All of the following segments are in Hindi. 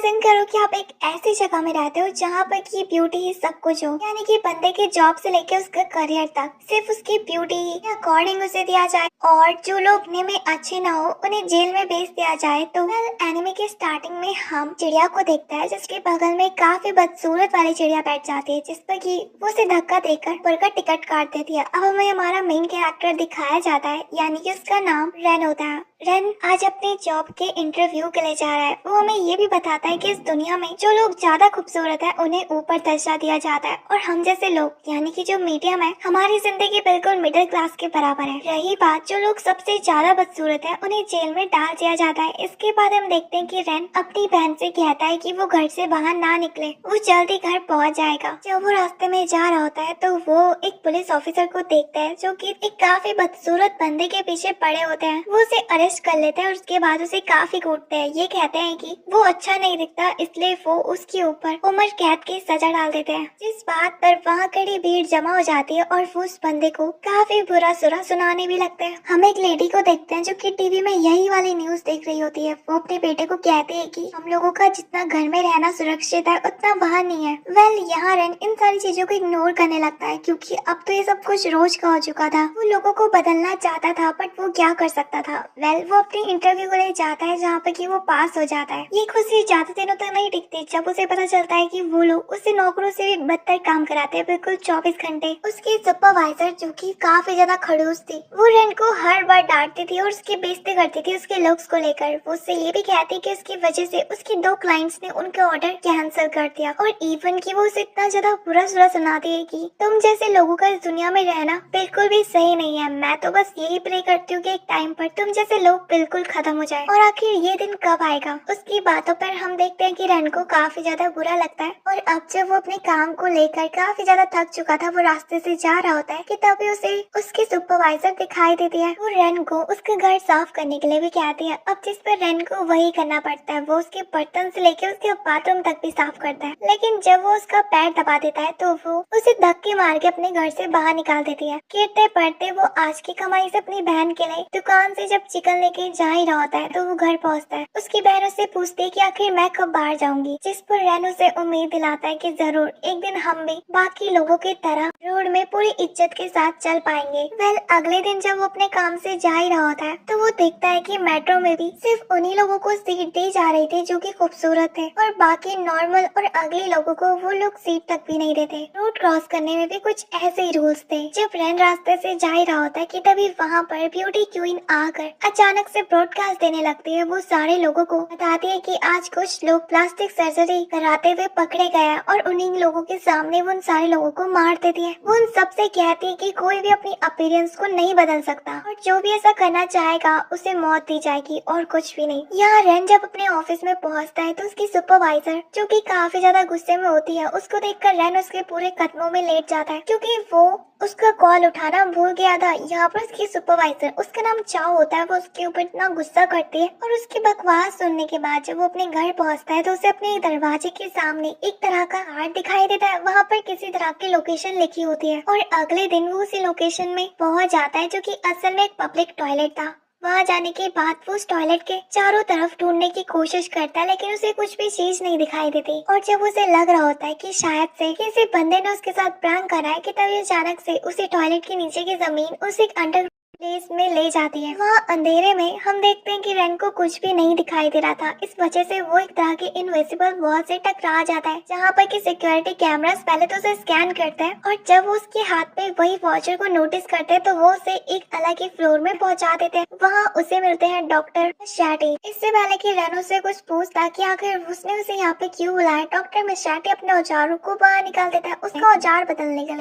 इमेजिन करो कि आप एक ऐसी जगह में रहते हो जहाँ पर की ब्यूटी ही सब कुछ हो, यानी कि बंदे के जॉब से लेके उसका करियर तक सिर्फ उसकी ब्यूटी ही अकॉर्डिंग उसे दिया जाए, और जो लोग दिखने में अच्छे ना हो उन्हें जेल में भेज दिया जाए। तो एनिमे के स्टार्टिंग में हम चिड़िया को देखते हैं जिसके बगल में काफी बदसूरत वाली चिड़िया बैठ जाती है, जिस पर की वो उसे धक्का देकर ऊपर का टिकट काट देती है। अब हमें हमारा मेन कैरेक्टर दिखाया जाता है, यानी कि उसका नाम रेन होता है। रेन आज अपने जॉब के इंटरव्यू के लिए जा रहा है। वो हमें ये भी बताता है कि इस दुनिया में जो लोग ज्यादा खूबसूरत है उन्हें ऊपर दर्जा दिया जाता है, और हम जैसे लोग यानी कि जो मीडियम है, हमारी जिंदगी बिल्कुल मिडिल क्लास के बराबर है। रही बात जो लोग सबसे ज्यादा बदसूरत है उन्हें जेल में डाल दिया जाता है। इसके बाद हम देखते हैं कि रेन अपनी बहन से कहता है कि वो घर से बाहर ना निकले, वो जल्दी घर पहुंच जाएगा। जब वो रास्ते में जा रहा होता है तो वो एक पुलिस ऑफिसर को देखता है जो कि एक काफी बदसूरत बंदे के पीछे पड़े होते हैं। वो उसे अरेस्ट कर लेते हैं और उसके बाद उसे काफी कूटते हैं। ये कहते हैं कि वो अच्छा नहीं दिखता, इसलिए वो उसके ऊपर उम्र कैद की सजा डाल देते हैं। जिस बात पर वहाँ कड़ी भीड़ जमा हो जाती है और वो उस बंदे को काफी बुरा सुरा सुनाने भी लगते हैं। हम एक लेडी को देखते हैं जो कि टीवी में यही वाली न्यूज देख रही होती है। वो अपने बेटे को कहते हैं कि हम लोगों का जितना घर में रहना सुरक्षित है उतना बाहर नहीं है। यहाँ रेन इन सारी चीजों को इग्नोर करने लगता है क्योंकि अब तो ये सब कुछ रोज का हो चुका था। वो लोगों को बदलना चाहता था बट वो क्या कर सकता था। वो अपने इंटरव्यू के लिए जाता है जहाँ पे कि वो पास हो जाता है। ये खुशी ज्यादा दिनों तक नहीं टिकती जब उसे पता चलता है कि वो लोग उसे नौकरों से भी बदतर काम कराते हैं, बिल्कुल 24 घंटे। उसकी सुपरवाइजर जो कि काफी ज्यादा खड़ूस थी, वो रेन को हर बार डांटती थी और उसकी बेइज्जती करती थी उसके लुक्स को लेकर। वो उससे ये भी कहती कि उसकी वजह से उसके 2 क्लाइंट्स ने उनका ऑर्डर कैंसिल कर दिया, और इवन की वो उसे इतना ज्यादा बुरा सुरा सुनाती है कि तुम जैसे लोगों का इस दुनिया में रहना बिल्कुल भी सही नहीं है। मैं तो बस यही प्रे करती हूँ कि एक टाइम पर तुम जैसे लोग बिल्कुल खत्म हो जाए। और आखिर ये दिन कब आएगा? उसकी बातों पर हम देखते हैं कि रेन को काफी ज्यादा बुरा लगता है, और अब जब वो अपने काम को लेकर काफी ज्यादा थक चुका था, वो रास्ते से जा रहा होता है कि तभी उसे उसकी सुपरवाइजर दिखाई देती है। वो रेन को उसका घर साफ करने के लिए भी कहती है, अब जिस पर रेन को वही करना पड़ता है। वो उसके बर्तन से लेकर उसके बाथरूम तक भी साफ करता है, लेकिन जब वो उसका पैर दबा देता है तो वो उसे धक्के मार के अपने घर से बाहर निकाल देती है। गिरते पड़ते वो आज की कमाई से अपनी बहन के लिए दुकान से जब चिकन लेके जा ही रहा होता है तो वो घर पहुंचता है। उसकी बहन उससे पूछती है कि आखिर मैं कब बाहर जाऊंगी, जिस पर रेन उसे उम्मीद दिलाता है कि जरूर एक दिन हम भी बाकी लोगों की तरह रोड में पूरी इज्जत के साथ चल पाएंगे। अगले दिन जब वो अपने काम से जा ही रहा होता है तो वो देखता है कि मेट्रो में भी सिर्फ उन्हीं लोगों को सीट दी जा रही थी जो कि खूबसूरत थे, और बाकी नॉर्मल और अगले लोगों को वो लोग सीट तक भी नहीं देते। रोड क्रॉस करने में भी कुछ ऐसे ही रूल्स थे। जब रेन रास्ते से जा ही रहा होता है कि तभी वहाँ पर ब्यूटी क्वीन आकर अचानक से ब्रॉडकास्ट देने लगती है। वो सारे लोगों को बताती है कि आज कुछ लोग प्लास्टिक सर्जरी कराते हुए पकड़े गए हैं, और उन्हीं लोगों के सामने वो उन सारे लोगों को मार देती है। वो उन सबसे कहती है कि कोई भी अपनी अपीयरेंस को नहीं बदल सकता, और जो भी ऐसा करना चाहेगा उसे मौत दी जाएगी और कुछ भी नहीं। यहाँ रेन जब अपने ऑफिस में पहुँचता है तो उसकी सुपरवाइजर जो कि काफी ज्यादा गुस्से में होती है, उसको देखकर रेन उसके पूरे कदमों में लेट जाता है क्योंकि वो उसका कॉल उठाना भूल गया था। यहाँ पर उसकी सुपरवाइजर, उसका नाम चाओ होता है, वो उसके ऊपर इतना गुस्सा करती है, और उसकी बकवास सुनने के बाद जब वो अपने घर पहुँचता है तो उसे अपने दरवाजे के सामने एक तरह का हार्ट दिखाई देता है। वहाँ पर किसी तरह की लोकेशन लिखी होती है, और अगले दिन वो उसी लोकेशन में पहुँच जाता है जो कि असल में एक पब्लिक टॉयलेट था। वहाँ जाने के बाद वो उस टॉयलेट के चारों तरफ ढूंढने की कोशिश करता है, लेकिन उसे कुछ भी चीज नहीं दिखाई देती। और जब उसे लग रहा होता है कि शायद से किसी बंदे ने उसके साथ प्रैंक करा है, कि तभी अचानक से उसे टॉयलेट के नीचे की जमीन उसे अंडर प्लेस में ले जाती है। वहाँ अंधेरे में हम देखते हैं कि रेन को कुछ भी नहीं दिखाई दे रहा था। इस वजह से वो एक तरह के इनविजिबल वॉल से टकरा जाता है, जहाँ पर कि सिक्योरिटी कैमरास पहले तो उसे स्कैन करते हैं, और जब वो उसके हाथ पे वही वॉचर को नोटिस करते हैं तो वो उसे एक अलग ही फ्लोर में पहुँचा देते हैं। वहाँ उसे मिलते हैं डॉक्टर मशाटी। इससे पहले कि रेन उससे कुछ पूछता कि आखिर उसने उसे यहाँ पे क्यों बुलाया, डॉक्टर मशाटी अपने औजारों को बाहर निकाल देता है उसका औजार बदलने के लिए।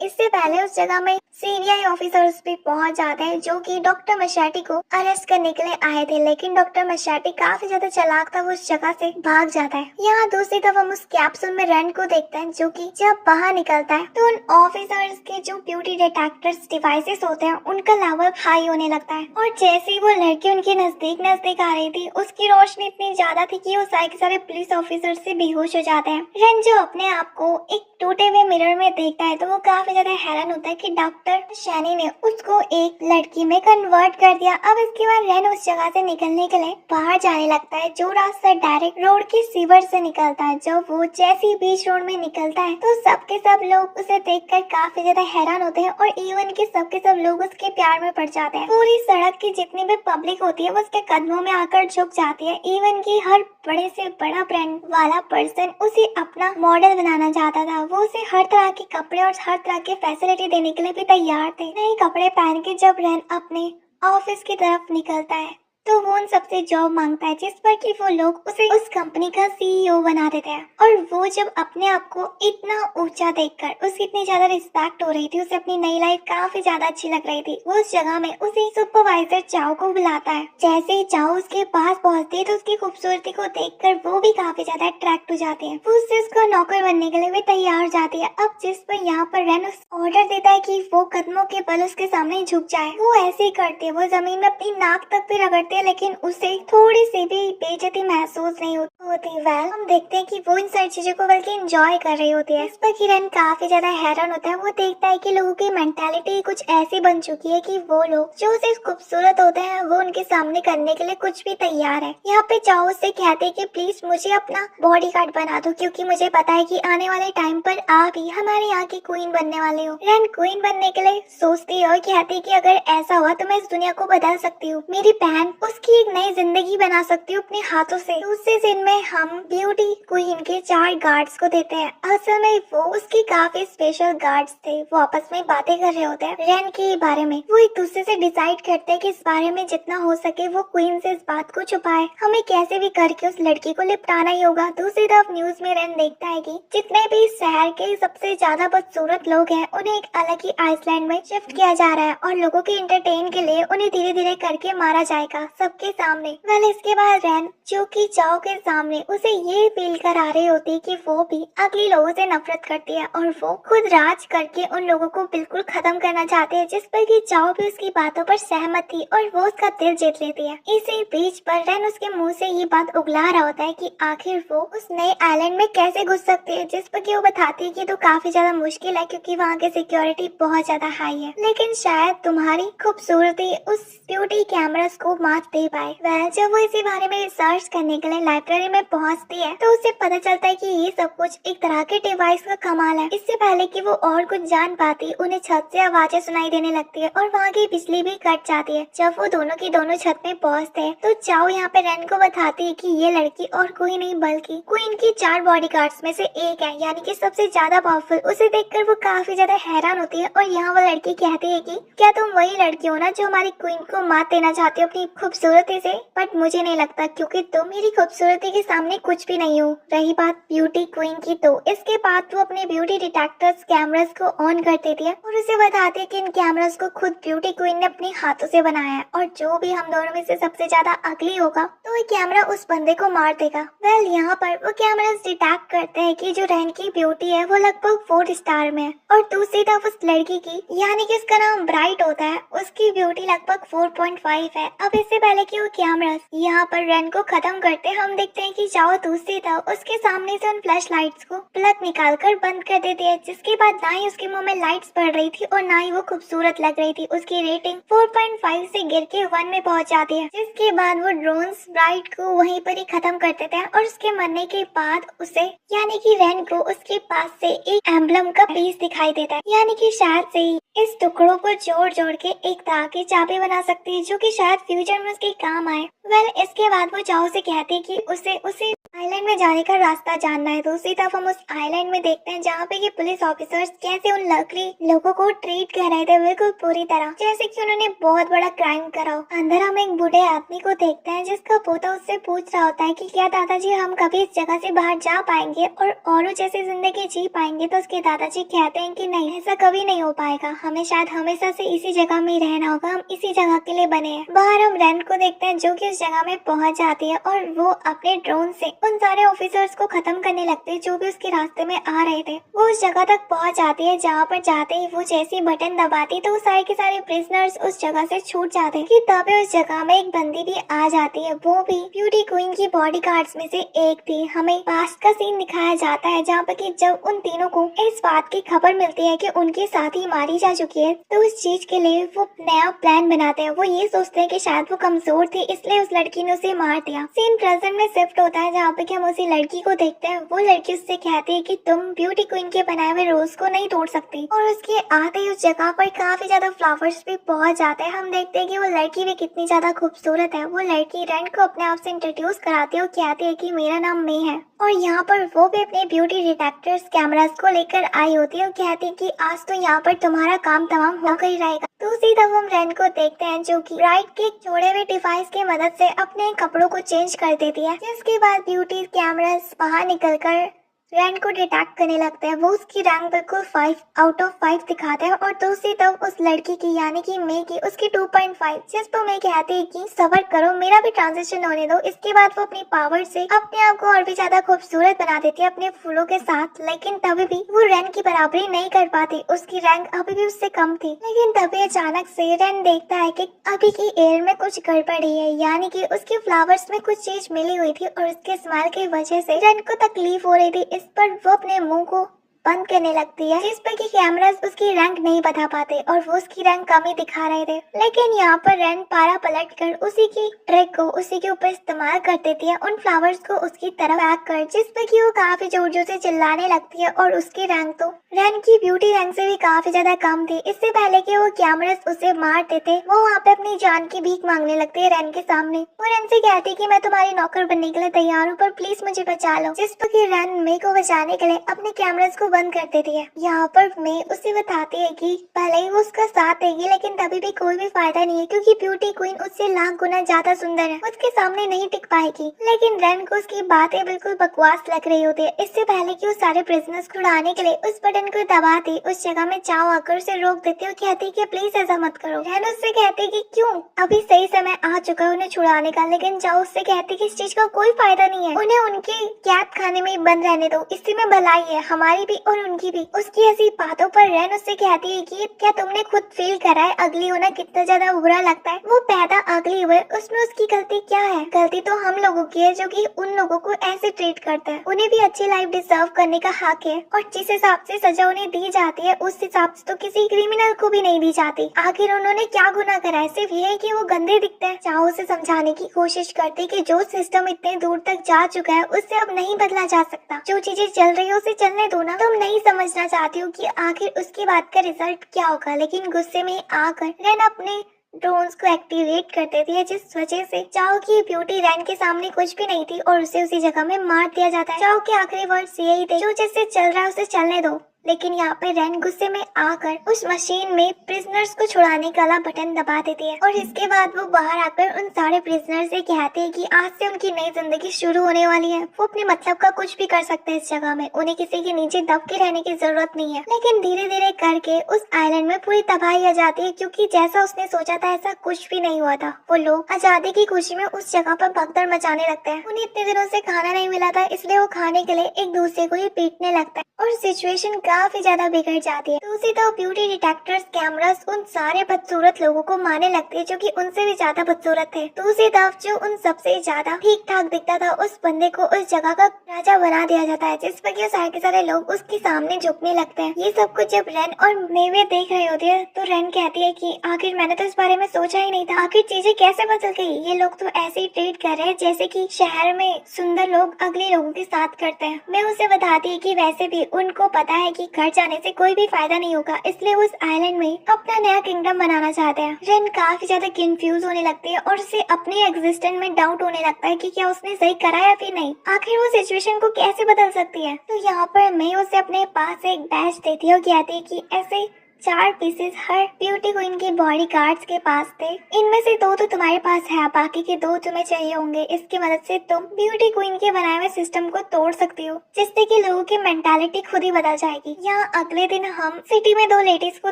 इससे पहले उस जगह में सीबीआई ऑफिसर्स भी पहुंच जाते हैं जो कि डॉक्टर मशाटी को अरेस्ट करने के लिए आए थे, लेकिन डॉक्टर मशाटी काफी ज्यादा चालाक था, वो उस जगह से भाग जाता है। यहाँ दूसरी तरफ हम उस कैप्सूल में रेन को देखते हैं जो कि जब बाहर निकलता है तो उन ऑफिसर्स के जो ब्यूटी डिटेक्टर्स डिवाइसेस होते हैं उनका लेवल हाई होने लगता है, और जैसे ही वो लड़की उनके नजदीक नजदीक आ रही थी उसकी रोशनी इतनी ज्यादा थी कि वो सारे के सारे पुलिस ऑफिसर से बेहोश हो जाते हैं। रेन जो अपने आप को एक टूटे हुए मिरर में देखता है तो वो वो काफी ज्यादा हैरान होता है कि डॉक्टर शैनी ने उसको एक लड़की में कन्वर्ट कर दिया। अब इसके बाद रेन उस जगह से निकलने के लिए बाहर जाने लगता है, जो रास्ता डायरेक्ट रोड के सीवर से निकलता है। जब वो जैसे बीच रोड में निकलता है तो सबके सब लोग उसे देखकर काफी ज्यादा हैरान होते हैं और इवन के सब लोग उसके प्यार में पड़ जाते हैं। पूरी सड़क की जितनी भी पब्लिक होती है वो उसके कदमों में आकर झुक जाती है। इवन की हर बड़े से बड़ा ब्रांड वाला पर्सन उसे अपना मॉडल बनाना चाहता था। वो उसे हर तरह के कपड़े और हर तरह की फैसिलिटी देने के लिए भी तैयार थे। नए कपड़े पहन के जब रेन अपने ऑफिस की तरफ निकलता है तो वो उन सबसे जॉब मांगता है, जिस पर कि वो लोग उसे उस कंपनी का सीईओ बना देते हैं। और वो जब अपने आप को इतना ऊंचा देखकर उसकी इतनी ज्यादा रिस्पेक्ट हो रही थी, उसे अपनी नई लाइफ काफी ज्यादा अच्छी लग रही थी, वो उस जगह में उसे सुपरवाइजर चाओ को बुलाता है। जैसे ही चाओ उसके पास पहुंचती है तो उसकी खूबसूरती को देखकर वो भी काफी ज्यादा अट्रैक्ट हो जाती है। वो उससे उसका नौकर बनने के लिए भी तैयार हो जाती है। अब जिस पर यहाँ पर रेन ऑर्डर देता है कि वो कदमों के बल उसके सामने झुक जाए, वो ऐसे ही करती है। वो जमीन में अपनी नाक तक भी रगड़ती है, लेकिन उसे थोड़ी सी भी बेइज्जती महसूस नहीं होती। हम देखते हैं कि वो इन सारी चीजों को बल्कि एंजॉय कर रही होती है। इस पर किरण काफी ज्यादा हैरान होता है। वो देखता है कि लोगों की मेंटालिटी कुछ ऐसी बन चुकी है कि वो लोग जो सिर्फ खूबसूरत होते हैं वो उनके सामने करने के लिए कुछ भी तैयार है। यहाँ पे चाओ उससे कहते हैं कि प्लीज मुझे अपना बॉडीगार्ड बना दो, क्योंकि मुझे पता है कि आने वाले टाइम पर आप ही हमारे यहाँ की क्वीन बनने वाले हो। रेन क्वीन बनने के लिए सोचती है और कहती है कि अगर ऐसा हुआ तो मैं इस दुनिया को बदल सकती हूँ। मेरी बहन उसकी एक नई जिंदगी बना सकती हूँ अपने हाथों से। दूसरे दिन में हम ब्यूटी क्वीन के 4 गार्ड्स को देते हैं। असल में वो उसके काफी स्पेशल गार्ड्स थे। वो आपस में बातें कर रहे होते हैं रेन के बारे में। वो एक दूसरे से डिसाइड करते हैं कि इस बारे में जितना हो सके वो क्वीन से इस बात को छुपाए। हमें कैसे भी करके उस लड़की को लिपटाना ही होगा। दूसरी तरफ न्यूज में रेन देखता है कि जितने भी शहर के सबसे ज्यादा बदसूरत लोग हैं उन्हें एक अलग ही आइसलैंड में शिफ्ट किया जा रहा है और लोगों के एंटरटेन के लिए उन्हें धीरे धीरे करके मारा जाएगा सबके सामने। वेल इसके बाद रेन जो कि चाओ के सामने उसे ये फील करा रही होती है कि वो भी अगले लोगों से नफरत करती है और वो खुद राज करके उन लोगों को बिल्कुल खत्म करना चाहती है, जिस पर कि चाओ भी उसकी बातों पर सहमत थी और वो उसका दिल जीत लेती है। इसी बीच पर रेन उसके मुंह से ये बात उगला रहा होता है कि आखिर वो उस नए आइलैंड में कैसे घुस सकती है, जिस पर कि वो बताती है कि तो काफी ज्यादा मुश्किल है क्योंकि वहाँ की सिक्योरिटी बहुत ज्यादा हाई है, लेकिन शायद तुम्हारी खूबसूरती उस ब्यूटी कैमरास को मात दे पाए। वह जब वो इसी बारे में रिसर्च करने के लिए लाइब्रेरी में पहुंचती है तो उसे पता चलता है कि ये सब कुछ एक तरह के डिवाइस का कमाल है। इससे पहले कि वो और कुछ जान पाती उन्हें छत से आवाजें सुनाई देने लगती है और वहाँ की बिजली भी कट जाती है। जब वो दोनों की दोनों छत में पहुँचते हैं तो चाओ यहाँ पे रेन को बताती है कि ये लड़की और कोई नहीं बल्कि क्वीन की 4 बॉडीगार्ड्स में से एक है, यानी कि सबसे ज्यादा पावरफुल। उसे देखकर वो काफी ज्यादा हैरान होती है और यहाँ वो लड़की कहती है कि क्या तुम वही लड़की हो ना जो हमारी क्वीन को मात देना चाहती हो अपनी खूबसूरती से? बट मुझे नहीं लगता क्योंकि तुम मेरी खूबसूरती के सामने कुछ भी नहीं हो। रही बात ब्यूटी क्वीन की तो इसके बाद वो अपने ब्यूटी डिटेक्टर्स कैमरास को ऑन कर देती है और उसे बताती है कि इन कैमरास को खुद ब्यूटी क्वीन ने अपने हाथों से बनाया है और जो भी हम दोनों में से सबसे ज्यादा अगली होगा तो ये कैमरा उस बंदे को मार देगा। वेल यहाँ पर वो कैमरास डिटेक्ट करते हैं कि जो रेन की ब्यूटी है वो लगभग 4 स्टार में है और दूसरी तरफ उस लड़की की यानी कि उसका नाम ब्राइट होता है, उसकी ब्यूटी लगभग 4.5 है। अब इससे पहले कि वो कैमरास यहाँ पर रेन को खत्म करते हम देखते हैं कि चाओ दूसरी तरफ उसके सामने से उन फ्लैश लाइट्स को प्लग निकाल कर बंद कर देती है, जिसके बाद ना ही उसके मुंह में लाइट्स पड़ रही थी और ना ही वो खूबसूरत लग रही थी। उसकी रेटिंग 4.5 से गिर के 1 में पहुंच जाती है, जिसके बाद वो ड्रोन्स ब्राइट को वहीं पर ही खत्म कर देते हैं और उसके मरने के बाद उसे यानी कि रेन को उसके पास से एक एम्बलम का पीस दिखाई देता है, यानी कि शायद से ही इस टुकड़ों को जोड़ जोड़ के एक तरह की चाबी बना सकती है जो कि शायद फ्यूचर में उसके काम आए। वेल इसके बाद वो चाओ से कहती है कि उसे आइलैंड में जाने का रास्ता जानना है। दूसरी तरफ हम उस आइलैंड में देखते हैं जहाँ पे ये पुलिस ऑफिसर्स कैसे उन लकड़ी लोगों को ट्रीट कर रहे थे बिल्कुल पूरी तरह जैसे कि उन्होंने बहुत बड़ा क्राइम करा हो। अंदर हम एक बूढ़े आदमी को देखते हैं जिसका पोता उससे पूछ रहा होता है कि क्या दादाजी हम कभी इस जगह से बाहर जा पाएंगे और औरों जैसी जिंदगी जी पाएंगे? तो उसके दादाजी कहते हैं कि नहीं, ऐसा कभी नहीं हो पाएगा, हमें शायद हमेशा से इसी जगह में ही रहना होगा, हम इसी जगह के लिए बने हैं। बाहर हम रेन को देखते हैं जो कि उस जगह में पहुंच जाती है और वो अपने ड्रोन से उन सारे ऑफिसर्स को खत्म करने लगते हैं जो भी उसके रास्ते में आ रहे थे। वो उस जगह तक पहुंच जाती है जहाँ पर जाते ही वो जैसी बटन दबाती तो सारे के सारे प्रिजनर्स उस जगह से छूट जाते हैं। कि तभी उस जगह में एक बंदी भी आ जाती है, वो भी ब्यूटी क्वीन की बॉडीगार्ड्स में से एक थी। हमें पास्ट का सीन दिखाया जाता है जहाँ पर कि जब उन तीनों को इस बात की खबर मिलती है कि उनकी साथी मारी जा चुकी है तो उस चीज के लिए वो नया प्लान बनाते हैं। वो ये सोचते हैं कि शायद वो कमजोर थी इसलिए उस लड़की ने उसे मार दिया। सीन प्रेजेंट में शिफ्ट होता है जहाँ पे कि हम उसी लड़की को देखते हैं। वो लड़की उससे कहती है कि तुम ब्यूटी क्वीन के बनाए हुए रोज को नहीं तोड़ सकती, और उसके आते ही उस जगह पर काफी ज्यादा फ्लावर्स भी पहुंच जाते हैं। हम देखते हैं कि वो लड़की भी कितनी ज्यादा खूबसूरत है। वो लड़की रेन को अपने आप से इंट्रोड्यूस कराती है और कहती है कि मेरा नाम मे है, और यहाँ पर वो भी अपने ब्यूटी डिटेक्टर्स कैमरास को लेकर आई होती है और कहती है कि आज तो यहाँ पर तुम्हारा काम तमाम होकर ही रहेगा। दूसरी तरफ हम रेन को देखते हैं जो कि ब्राइट के छोड़े हुए डिवाइस की मदद से अपने कपड़ों को चेंज कर देती है, जिसके बाद ब्यूटी कैमरास बाहर निकलकर रेन को डिटेक्ट करने लगते हैं। वो उसकी रैंक बिल्कुल 5 आउट ऑफ 5 दिखाते हैं, और दूसरी तरफ उस लड़की की यानी कि मे की उसकी 2.5, जिस पर मैं कहती है कि सबर करो मेरा भी ट्रांजिशन होने दो। इसके बाद वो अपनी पावर से अपने आप को और भी ज्यादा खूबसूरत बना देती है अपने फूलों के साथ, लेकिन तभी भी वो रेन की बराबरी नहीं कर पाती। उसकी रैंक अभी भी उससे कम थी। लेकिन तभी अचानक से रेन देखता है कि अभी की एयर में कुछ गड़बड़ी है, यानी कि उसके फ्लावर्स में कुछ चीज मिली हुई थी और उसके स्माइल की वजह से रेन को तकलीफ हो रही थी। इस पर वो अपने मुंह को बंद करने लगती है, जिस पर कि कैमरास उसकी रैंक नहीं बता पाते और वो उसकी रैंक कम ही दिखा रहे थे। लेकिन यहाँ पर रेन पारा पलट कर उसी की ट्रिक को उसी के ऊपर इस्तेमाल कर देती है, उन फ्लावर्स को उसकी तरफ पैक कर, जिस पर कि वो काफी जोर जोर से चिल्लाने लगती है। और उसकी रैंक तो रेन की ब्यूटी रैंक से भी काफी ज्यादा कम थी। इससे पहले कि वो कैमरास उसे मार देते वो वहाँ पे अपनी जान की भीख मांगने लगती है रेन के सामने। वो रेन से कहती है कि मैं तुम्हारी नौकर बनने के लिए तैयार हूँ, पर प्लीज मुझे बचा लो, जिस पर कि रेन मे को बचाने के लिए अपने कैमरास को बंद कर देती है। यहाँ पर मे उसे बताती है कि भले ही वो उसका साथ देगी लेकिन तभी भी कोई भी फायदा नहीं है, क्योंकि ब्यूटी क्वीन उससे लाख गुना ज्यादा सुंदर है, उसके सामने नहीं टिक पाएगी। लेकिन रेन को उसकी बातें बिल्कुल बकवास लग रही होती है। इससे पहले कि वो सारे प्रिजनर्स को उड़ाने के लिए उस बटन को दबाती, उस जगह में चाव आकर उसे रोक देती और कहती कि प्लीज ऐसा मत करो। रेन उससे कहती कि क्यों, अभी सही समय आ चुका है उन्हें छुड़ाने का। लेकिन चाव उससे कहती कि इस चीज का कोई फायदा नहीं है, उन्हें उनके कैद खाने में बंद रहने दो, इसी में भलाई है हमारी भी और उनकी भी। उसकी ऐसी बातों पर रेन उससे कहती है कि क्या तुमने खुद फील करा है अगली होना कितना ज्यादा बुरा लगता है। वो पैदा अगली हुए, उसमें उसकी गलती क्या है? गलती तो हम लोगों की है जो कि उन लोगों को ऐसे ट्रीट करते हैं। उन्हें भी अच्छी लाइफ डिजर्व करने का हक है, और जिस हिसाब से सजा उन्हें दी जाती है उस हिसाब से तो किसी क्रिमिनल को भी नहीं दी जाती। आखिर उन्होंने क्या गुनाह करा है? सिर्फ ये है कि वो गंदे दिखते हैं। चाहो उसे समझाने की कोशिश करती कि जो सिस्टम इतने दूर तक जा चुका है उससे अब नहीं बदला जा सकता, जो चीजें चल रही है उसे चलने दो ना। तुम नहीं समझना चाहती हो कि आखिर उसकी बात का रिजल्ट क्या होगा। लेकिन गुस्से में आकर रेन अपने ड्रोन्स को एक्टिवेट कर देती है, जिस वजह से चाओ की ब्यूटी रेन के सामने कुछ भी नहीं थी और उसे उसी जगह में मार दिया जाता है। चाओ के आखिरी वर्ड्स यही थे, जो जैसे चल रहा है उसे चलने दो। लेकिन यहाँ पे रेन गुस्से में आकर उस मशीन में प्रिजनर्स को छुड़ाने का बटन दबा देती है, और इसके बाद वो बाहर आकर उन सारे प्रिजनर्स से कहते हैं कि आज से उनकी नई जिंदगी शुरू होने वाली है। वो अपने मतलब का कुछ भी कर सकते हैं इस जगह में, उन्हें किसी के नीचे दब के रहने की जरूरत नहीं है। लेकिन धीरे धीरे करके उस आइलैंड में पूरी तबाही आ जाती है, क्योंकि जैसा उसने सोचा था ऐसा कुछ भी नहीं हुआ था। वो लोग आजादी की खुशी में उस जगह पर भगदड़ मचाने लगते हैं। उन्हें इतने दिनों से खाना नहीं मिला था, इसलिए वो खाने के लिए एक दूसरे को ही पीटने लगता है और सिचुएशन काफी ज्यादा बिगड़ जाती है। दूसरी तरफ ब्यूटी डिटेक्टर्स कैमरास उन सारे बदसूरत लोगों को मारने लगते हैं जो कि उनसे भी ज्यादा बदसूरत थे। दूसरी तरफ जो उन सबसे ज्यादा ठीक ठाक दिखता था उस बंदे को उस जगह का राजा बना दिया जाता है, जिस पर सारे के सारे लोग उसके सामने झुकने लगते हैं। ये सब कुछ जब रेन और मेवे देख रहे होते हैं तो रेन कहती है कि आखिर मैंने तो इस बारे में सोचा ही नहीं था, आखिर चीजें कैसे बदल गई। ये लोग तो ऐसे ही ट्रीट कर रहे हैं जैसे कि शहर में सुंदर लोग अगले लोगों के साथ करते हैं। मैं उसे बताती है कि वैसे भी उनको पता है कि घर जाने से कोई भी फायदा नहीं होगा, इसलिए उस आइलैंड में अपना नया किंगडम बनाना चाहते हैं। रेन काफी ज्यादा कंफ्यूज होने लगती है और उसे अपने एग्जिस्टेंस में डाउट होने लगता है कि क्या उसने सही करा या फिर नहीं, आखिर वो सिचुएशन को कैसे बदल सकती है। तो यहाँ पर मैं उसे अपने पास एक बैच देती है और कहती है कि ऐसे 4 पीसेस हर ब्यूटी क्वीन के बॉडी गार्ड्स के पास थे। इनमें से 2 तो तुम्हारे पास है, बाकी के 2 तुम्हें चाहिए होंगे। इसकी मदद से तुम ब्यूटी क्वीन के बनाए हुए सिस्टम को तोड़ सकती हो, जिससे कि लोगों की मेंटालिटी खुद ही बदल जाएगी। यहाँ अगले दिन हम सिटी में 2 लेडीज को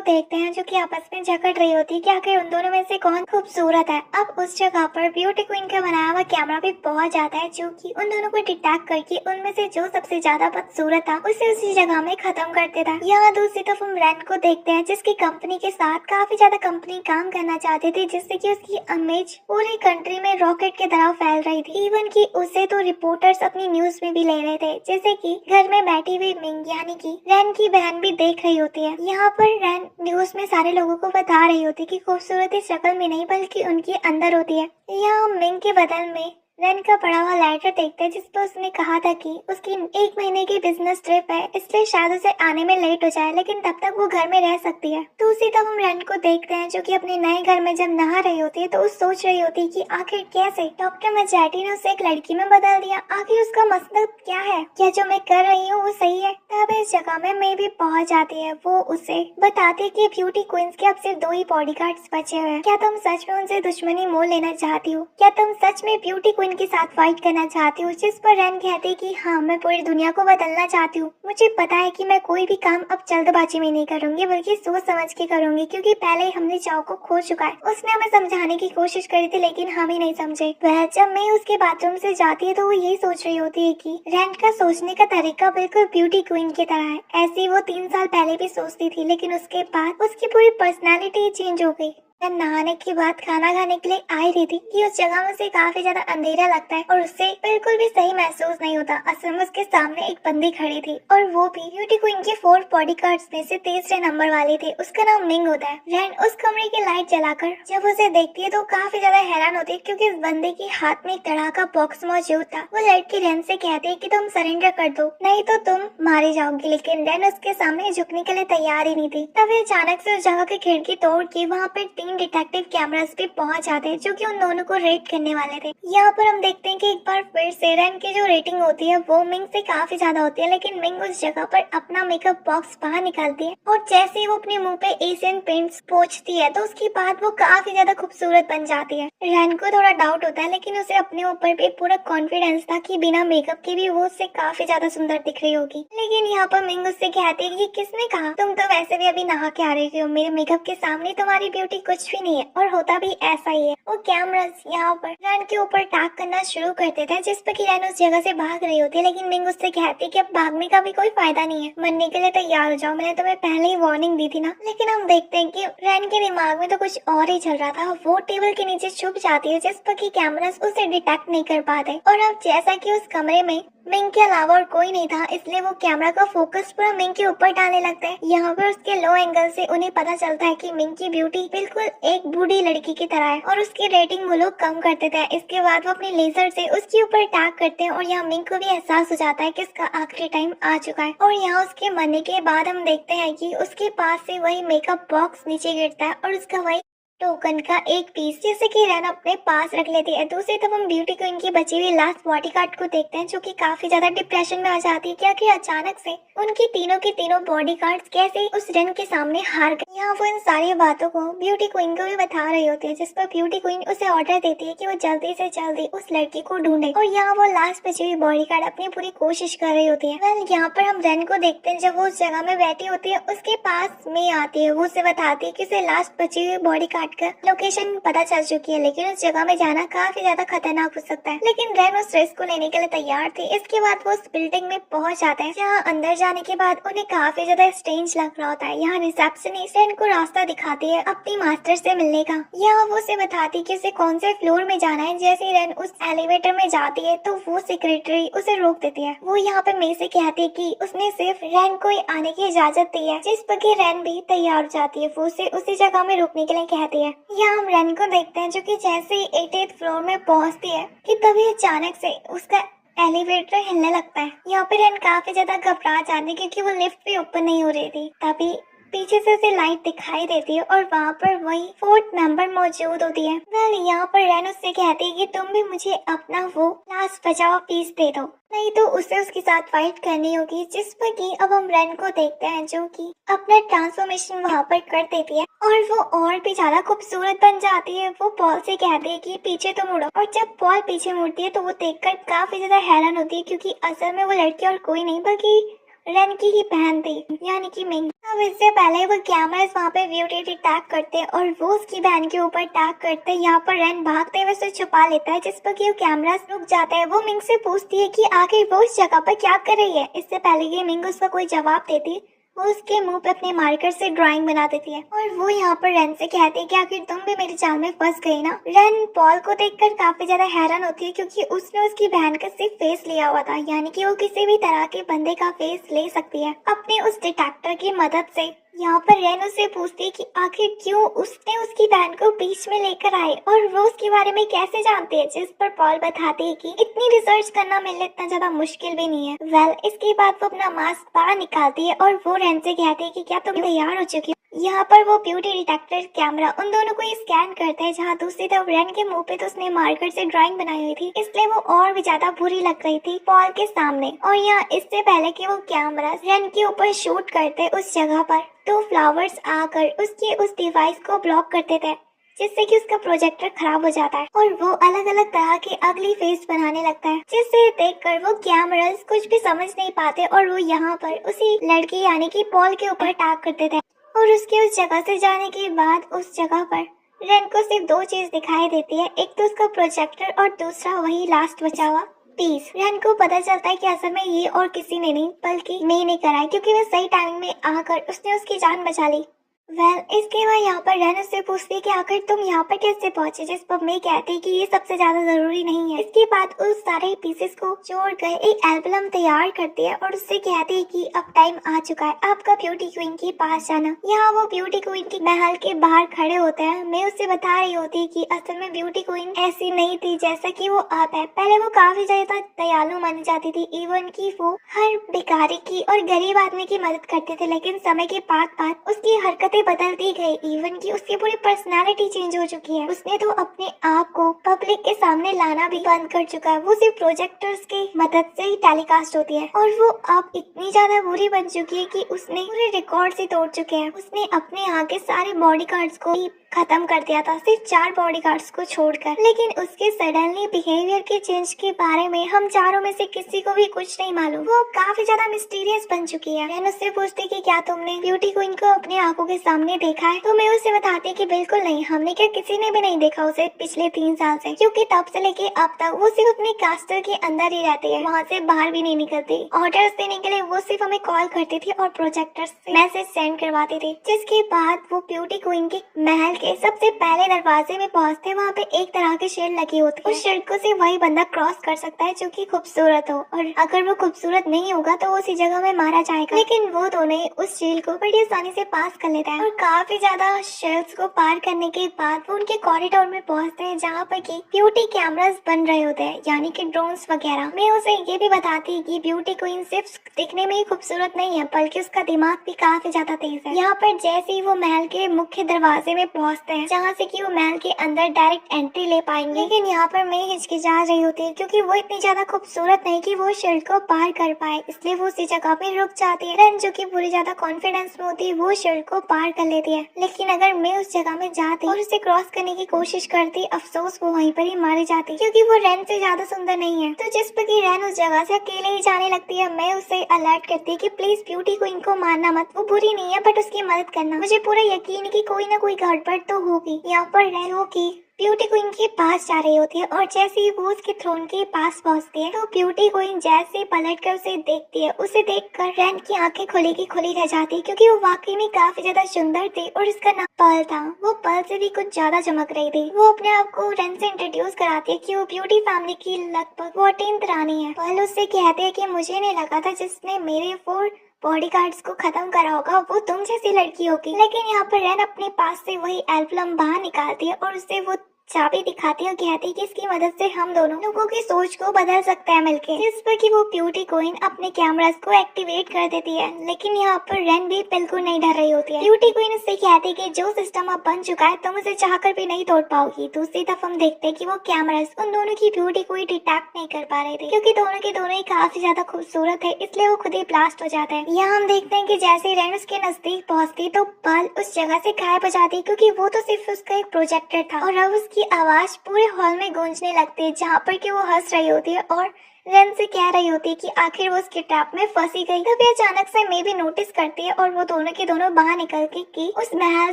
देखते हैं जो कि आपस में झगड़ रही होती है कि आखिर उन दोनों में से कौन खूबसूरत है। अब उस जगह पर ब्यूटी क्वीन का बनाया हुआ कैमरा भी पहुंच जाता है, जो कि उन दोनों को डिटेक्ट करके उनमें से जो सबसे ज्यादा बदसूरत था उसे उसी जगह में खत्म कर देता है। यहाँ दूसरी तरफ हम रैन को देखते हैं, जिसकी कंपनी के साथ काफी ज्यादा कंपनी काम करना चाहती थी, जिससे कि उसकी इमेज पूरी कंट्री में रॉकेट की तरह फैल रही थी। इवन कि उसे तो रिपोर्टर्स अपनी न्यूज में भी ले रहे थे, जैसे कि घर में बैठी हुई मिंग यानी कि रैन की बहन भी देख रही होती है। यहाँ पर रैन न्यूज में सारे लोगों को बता रही होती कि खूबसूरती शक्ल में नहीं बल्कि उनके अंदर होती है। यहाँ मिंग के बदल में रैन का पड़ा हुआ लेटर देखते हैं, जिस पर उसने कहा था कि उसकी 1 महीने की बिजनेस ट्रिप है, इसलिए शायद उसे आने में लेट हो जाए, लेकिन तब तक वो घर में रह सकती है। तो उसी तब हम रैन को देखते हैं जो कि अपने नए घर में जब नहा रही होती है तो उस सोच रही होती है कि आखिर कैसे डॉक्टर मैजेटी ने उसे एक लड़की में बदल दिया, आखिर उसका मकसद क्या है, क्या जो मैं कर रही हूँ वो सही है। तब इस जगह में मैं भी पहुंच जाती है। वो उसे बताती है कि ब्यूटी क्वींस के अब सिर्फ 2 ही बॉडीगार्ड्स बचे हुए हैं। क्या तुम सच में उनसे दुश्मनी मोल लेना चाहती हो? क्या तुम सच में ब्यूटी क्वीन के साथ फाइट करना चाहती हूँ? जिस पर रैन कहती कि हाँ, मैं पूरी दुनिया को बदलना चाहती हूँ। मुझे पता है कि मैं कोई भी काम अब जल्दबाजी में नहीं करूंगी, बल्कि सोच समझ के करूंगी, क्योंकि पहले ही हमने चाव को खो चुका है। उसने हमें समझाने की कोशिश करी थी, लेकिन हम ही नहीं समझे। वह जब मैं उसके बाथरूम से जाती है तो वो यही सोच रही होती है कि रैन का सोचने का तरीका बिल्कुल ब्यूटी क्वीन की तरह है। ऐसी वो 3 साल पहले भी सोचती थी, लेकिन उसके बाद उसकी पूरी पर्सनैलिटी चेंज हो गई। जब नहाने के बाद खाना खाने के लिए आई रही थी कि उस जगह में उसे काफी ज्यादा अंधेरा लगता है और उससे बिल्कुल भी सही महसूस नहीं होता। असल में उसके सामने एक बंदी खड़ी थी और वो भी ब्यूटी क्वीन के 4 बॉडीगार्ड्स में से तीसरे नंबर वाली थी। उसका नाम मिंग होता है। रैन उस कमरे की लाइट जलाकर जब उसे देखती है तो काफी ज्यादा हैरान होती है, क्योंकि इस बंदे के हाथ में एक तरह का बॉक्स मौजूद था। वो लड़की रैन से कहती है कि तुम सरेंडर कर दो, नहीं तो तुम मारे जाओगी, लेकिन रैन उसके सामने झुकने के लिए तैयार ही नहीं थी। तभी अचानक से उस जगह की खिड़की तोड़ के वहाँ पे 3 डिटेक्टिव कैमरास भी पहुंच जाते हैं, जो कि उन दोनों को रेड करने वाले थे। यहाँ पर हम देखते हैं कि एक बार फिर से रैन की जो रेटिंग होती है वो मिंग से काफी ज्यादा होती है, लेकिन मिंग उस जगह पर अपना मेकअप बॉक्स बाहर निकालती है और जैसे ही वो अपने मुंह पे एशियन पेंट्स पोंछती है तो उसके बाद वो काफी ज्यादा खूबसूरत बन जाती है। रैन को थोड़ा डाउट होता है, लेकिन उसे अपने ऊपर भी पूरा कॉन्फिडेंस था कि बिना मेकअप के भी वो उससे काफी ज्यादा सुंदर दिख रही होगी। लेकिन यहाँ पर मिंग उससे कहती है कि किसने कहा, तुम तो वैसे भी अभी नहा के आ रही हो, मेरे मेकअप के सामने तुम्हारी ब्यूटी कुछ भी नहीं है। और होता भी ऐसा ही है। वो कैमरास यहाँ पर रैन के ऊपर टैग करना शुरू कर देते हैं, जिस पर कि रैन उस जगह से भाग रही होती है, लेकिन मिंग उससे कहती है कि अब भागने का भी कोई फायदा नहीं है, मरने के लिए तैयार हो जाओ, मैंने तुम्हें पहले ही वार्निंग दी थी ना। लेकिन हम देखते हैं कि रैन के दिमाग में तो कुछ और ही चल रहा था। वो टेबल के नीचे छुप जाती है, जिस पर कि कैमरास उसे डिटेक्ट नहीं कर पाते। और अब जैसा कि उस कमरे में मिंग के अलावा और कोई नहीं था, इसलिए वो कैमरा का फोकस पूरा मिंग के ऊपर डालने लगता है। यहाँ पर उसके लो एंगल से उन्हें पता चलता है कि मिंग की ब्यूटी बिल्कुल एक बूढ़ी लड़की की तरह है और उसकी रेटिंग वो लोग कम कर देते हैं। इसके बाद वो अपने लेजर से उसके ऊपर टैग करते हैं और यहाँ मिंग को भी एहसास हो जाता है कि उसका आखिरी टाइम आ चुका है। और यहाँ उसके मरने के बाद हम देखते हैं कि उसके पास से वही मेकअप बॉक्स नीचे गिरता है और उसका वही टोकन का एक पीस जैसे कि रैन अपने पास रख लेती है। दूसरी तरफ हम ब्यूटी क्वीन की बची हुई लास्ट बॉडीगार्ड को देखते हैं, जो कि काफी ज्यादा डिप्रेशन में आ जाती है, क्योंकि अचानक से उनकी तीनों के तीनों बॉडीगार्ड्स कैसे उस रैन के सामने हार गए। यहाँ वो इन सारी बातों को ब्यूटी क्वीन को भी बता रही होती है, जिस पर ब्यूटी क्वीन उसे ऑर्डर देती है कि वो जल्दी से जल्दी उस लड़की को ढूंढे। और यहाँ वो लास्ट बची हुई बॉडीगार्ड अपनी पूरी कोशिश कर रही होती है। वेल यहाँ पर हम रैन को देखते हैं, जब वो उस जगह में बैठी होती है उसके पास में आती है। वो उसे बताती है कि उसे लास्ट बची हुई बॉडीगार्ड का लोकेशन पता चल चुकी है, लेकिन उस जगह में जाना काफी ज्यादा खतरनाक हो सकता है। लेकिन रैन उस रिस्क को लेने के लिए तैयार थी। इसके बाद वो उस बिल्डिंग में पहुंच जाते हैं, जहाँ अंदर जाने के बाद उन्हें काफी ज्यादा स्ट्रेंज लग रहा होता है। यहाँ रिसेप्शनिस्ट रैन को रास्ता दिखाती है अपनी मास्टर से मिलने का। यहाँ वो उसे बताती कि उसे कौन से फ्लोर में जाना है। जैसे ही रैन उस एलिवेटर में जाती है तो वो सेक्रेटरी उसे रोक देती है। वो यहाँ पे मे से कहती है कि उसने सिर्फ रैन को ही आने की इजाजत दी है, जिस पर कि रैन भी तैयार हो जाती है। वो उसे उसी जगह में रुकने के लिए कहती है। यहाँ हम रैन को देखते हैं, जो कि जैसे ही 88th फ्लोर में पहुंचती है कि तभी अचानक से उसका एलिवेटर हिलने लगता है। यहाँ पे रैन काफी ज्यादा घबरा जाती है, क्योंकि वो लिफ्ट भी ओपन नहीं हो रही थी। तभी पीछे से उसे लाइट दिखाई देती है और वहाँ पर वही फोर्थ मेंबर मौजूद होती है। वेल यहाँ पर रेन उससे कहती है कि तुम भी मुझे अपना वो लास्ट बचाओ पीस दे दो, नहीं तो उसे उसके साथ फाइट करनी होगी। जिस पर कि अब हम रेन को देखते हैं जो कि अपना ट्रांसफॉर्मेशन वहाँ पर कर देती है और वो और भी ज्यादा खूबसूरत बन जाती है। वो पॉल से कहती है कि पीछे तो मुड़ो, और जब पॉल पीछे मुड़ती है तो वो देखकर काफी ज्यादा हैरान होती है क्योंकि असल में वो लड़की और कोई नहीं बल्कि रेन की ही बहन थी, यानी कि मिंग। अब इससे पहले वो कैमरास वहाँ पे ब्यूटी टैग करते हैं और वो उसकी बहन के ऊपर टैग करते हैं। यहाँ पर रेन भागते हुए उसे छुपा लेता है, जिस पर कि वो कैमरास रुक जाता है। वो मिंग से पूछती है कि आखिर वो उस जगह पर क्या कर रही है। इससे पहले कि मिंग उसका कोई जवाब देती, वो उसके मुंह पे अपने मार्कर से ड्राइंग बना देती है और वो यहाँ पर रेन से कहती है कि आखिर तुम भी मेरे जाल में फंस गई ना। रेन पॉल को देखकर काफी ज्यादा हैरान होती है क्योंकि उसने उसकी बहन का सिर्फ फेस लिया हुआ था, यानी कि वो किसी भी तरह के बंदे का फेस ले सकती है अपने उस डिटेक्टर की मदद से। यहाँ पर रेन उससे पूछती है कि आखिर क्यों उसने उसकी बहन को बीच में लेकर आए और वो उसके बारे में कैसे जानती है। जिस पर पॉल बताती है कि इतनी रिसर्च करना मेरे लिए इतना ज्यादा मुश्किल भी नहीं है। वेल इसके बाद वो अपना मास्क बाहर निकालती है और वो रेन से कहती है कि क्या तुम तैयार हो चुकी हो। यहाँ पर वो ब्यूटी डिटेक्टर कैमरा उन दोनों को स्कैन करता है, जहाँ दूसरी तरफ रेन के मुंह पे तो उसने मार्कर से ड्राइंग बनाई हुई थी, इसलिए वो और भी ज्यादा बुरी लग रही थी पॉल के सामने। और यहाँ इससे पहले कि वो कैमरा रेन के ऊपर शूट करते उस जगह पर तो फ्लावर्स आकर उसके उस डिवाइस को ब्लॉक करते थे, जिससे कि उसका प्रोजेक्टर खराब हो जाता है और वो अलग अलग तरह के अगली फेस बनाने लगता है, जिससे देखकर वो कैमरास कुछ भी समझ नहीं पाते और वो यहाँ पर उसी लड़की यानी कि पॉल के ऊपर टैग करते थे। और उसके उस जगह से जाने के बाद उस जगह पर रेन को सिर्फ दो चीज दिखाई देती है, एक तो उसका प्रोजेक्टर और दूसरा वही लास्ट बचा हुआ पीस। रेन को पता चलता है कि असल में ये और किसी ने नहीं बल्कि मैं ने करा है, क्योंकि वह सही टाइमिंग में आकर उसने उसकी जान बचा ली। इसके बाद यहाँ पर रेन उससे पूछती है कि आखिर तुम यहाँ पर कैसे पहुंचे, जिस पर मैं कहती कि ये सबसे ज्यादा जरूरी नहीं है। इसके बाद उस सारे पीसेस को जोड़कर एक एल्बम तैयार करती है और उससे कहती है कि अब टाइम आ चुका है आपका ब्यूटी क्वीन के पास जाना। यहाँ वो ब्यूटी क्वीन के महल के बाहर खड़े होते हैं। मैं उससे बता रही होती कि असल में ब्यूटी क्वीन ऐसी नहीं थी जैसा कि वो अब है। पहले वो काफी ज्यादा दयालु मानी जाती थी, इवन की वो हर भिखारी की और गरीब आदमी की मदद करते थे, लेकिन समय के बाद उसकी हरकतें बदल दी गई, इवन की उसकी पूरी पर्सनालिटी चेंज हो चुकी है। उसने तो अपने आप को पब्लिक के सामने लाना भी बंद कर चुका है। वो सिर्फ प्रोजेक्टर्स की मदद से ही टेलीकास्ट होती है और वो अब इतनी ज्यादा बुरी बन चुकी है कि उसने पूरे रिकॉर्ड ही तोड़ चुके हैं। उसने अपने यहाँ के सारे बॉडीगार्ड्स को ही खत्म कर दिया था, सिर्फ 4 बॉडीगार्ड्स को छोड़कर। लेकिन उसके सडनली बिहेवियर के चेंज के बारे में हम चारों में से किसी को भी कुछ नहीं मालूम। वो काफी ज्यादा मिस्टीरियस बन चुकी है। रेन उससे पूछती कि क्या तुमने ब्यूटी क्वीन को अपनी आंखों के सामने देखा है, तो मैं उससे बताती कि बिल्कुल नहीं, हमने क्या किसी ने भी नहीं देखा उसे पिछले 3 साल से, क्योंकि तब से लेके अब तक वो सिर्फ अपने कास्टल के अंदर ही रहती है, वहाँ से बाहर भी नहीं निकलती। ऑर्डर्स देने के लिए वो सिर्फ हमें कॉल करती थी और प्रोजेक्टर से मैसेज सेंड करवाती थी। जिसके बाद वो ब्यूटी क्वीन के महल के सबसे पहले दरवाजे में पहुंचते, वहाँ पे एक तरह की शील्ड लगी होती है। उस शील्ड को सिर्फ वही बंदा क्रॉस कर सकता है जो कि खूबसूरत हो, और अगर वो खूबसूरत नहीं होगा तो वो उसी जगह में मारा जाएगा। लेकिन वो दोनों उस शील्ड को बड़ी आसानी से पास कर लेता है और काफी ज्यादा शील्ड्स को पार करने के बाद वो उनके कॉरिडोर में पहुंचते हैं, जहाँ पर की ब्यूटी कैमरास बन रहे होते हैं, यानी कि ड्रोन्स वगैरह। मैं उसे ये भी बताती कि ब्यूटी क्वीन सिर्फ दिखने में ही खूबसूरत नहीं है, बल्कि उसका दिमाग भी काफी ज्यादा तेज है। यहाँ पर जैसे ही वो महल के मुख्य दरवाजे में पहुंचते हैं, जहाँ से कि वो महल के अंदर डायरेक्ट एंट्री ले पाएंगे, लेकिन यहाँ पर मैं हिचकिचा रही होती है क्योंकि वो इतनी ज्यादा खूबसूरत नहीं कि वो शील्ड को पार कर पाए, इसलिए वो उसी जगह पे रुक जाती है। रेन जो कि पूरी ज्यादा कॉन्फिडेंस में होती है, वो शील्ड को पार कर लेती है। लेकिन अगर मैं उस जगह में जाती और उसे क्रॉस करने की कोशिश करती, अफसोस वो वहीं पर ही मारी जाती, क्योंकि वो रेन से ज्यादा सुंदर नहीं है। तो जिस पर कि रेन उस जगह से अकेले ही जाने लगती है, मैं उसे अलर्ट करती कि प्लीज ब्यूटी क्वीन को मारना मत, वो बुरी नहीं है बट उसकी मदद करना। मुझे पूरा यकीन है कि कोई ना कोई गड़बड़ तो होगी। यहाँ पर रेन की ब्यूटी क्वीन के पास जा रही होती है और जैसे ही वो उसके थ्रोन के पास पहुंचती है, तो ब्यूटी क्वीन जैसे पलट कर उसे देखती है, उसे देखकर रेन की आंखें खुली की खुली रह जाती है, क्योंकि वो वाकई में काफी ज्यादा सुंदर थी और उसका नाम पर्ल था। वो पर्ल से भी कुछ ज्यादा चमक रही थी। वो अपने आप को रेन से इंट्रोड्यूस कराती है कि वो ब्यूटी फैमिली की लगभग 14th रानी है। पर्ल उससे कहते हैं कि मुझे नहीं लगा था जिसने मेरे 4 बॉडीगार्ड्स को खत्म करा होगा वो तुम जैसी लड़की होगी। लेकिन यहाँ पर रेन अपने पास से वही एल्बम बाहर निकालती है और उससे वो चाबी दिखाती है और कहती है कि इसकी मदद से हम दोनों लोगों की सोच को बदल सकते हैं मिलके। जिस पर कि वो ब्यूटी क्वीन अपने कैमरास को एक्टिवेट कर देती है, लेकिन यहाँ पर रेन भी बिल्कुल नहीं डर रही होती है। ब्यूटी क्वीन उससे कहती है कि जो सिस्टम अब बन चुका है तुम उसे चाहकर भी नहीं तोड़ पाओगी। दूसरी तरफ हम देखते हैं कि वो कैमरास उन दोनों की ब्यूटी को डिटेक्ट नहीं कर पा रहे थे, क्योंकि दोनों के दोनों ही काफी ज्यादा खूबसूरत है, इसलिए वो खुद ही ब्लास्ट हो जाता है। यहाँ हम देखते हैं कि जैसे ही रेन उसके नजदीक पहुंचती तो पल उस जगह से गायब हो जाती, क्योंकि वो तो सिर्फ उसका एक प्रोजेक्टर था और अब उसकी आवाज पूरे हॉल में गूंजने लगती है, जहाँ पर कि वो हंस रही होती है और रेन से कह रही होती है कि आखिर वो उसके ट्रैप में फंसी गई। तभी अचानक से मे भी नोटिस करती है और वो दोनों के दोनों बाहर निकल के कि उस महल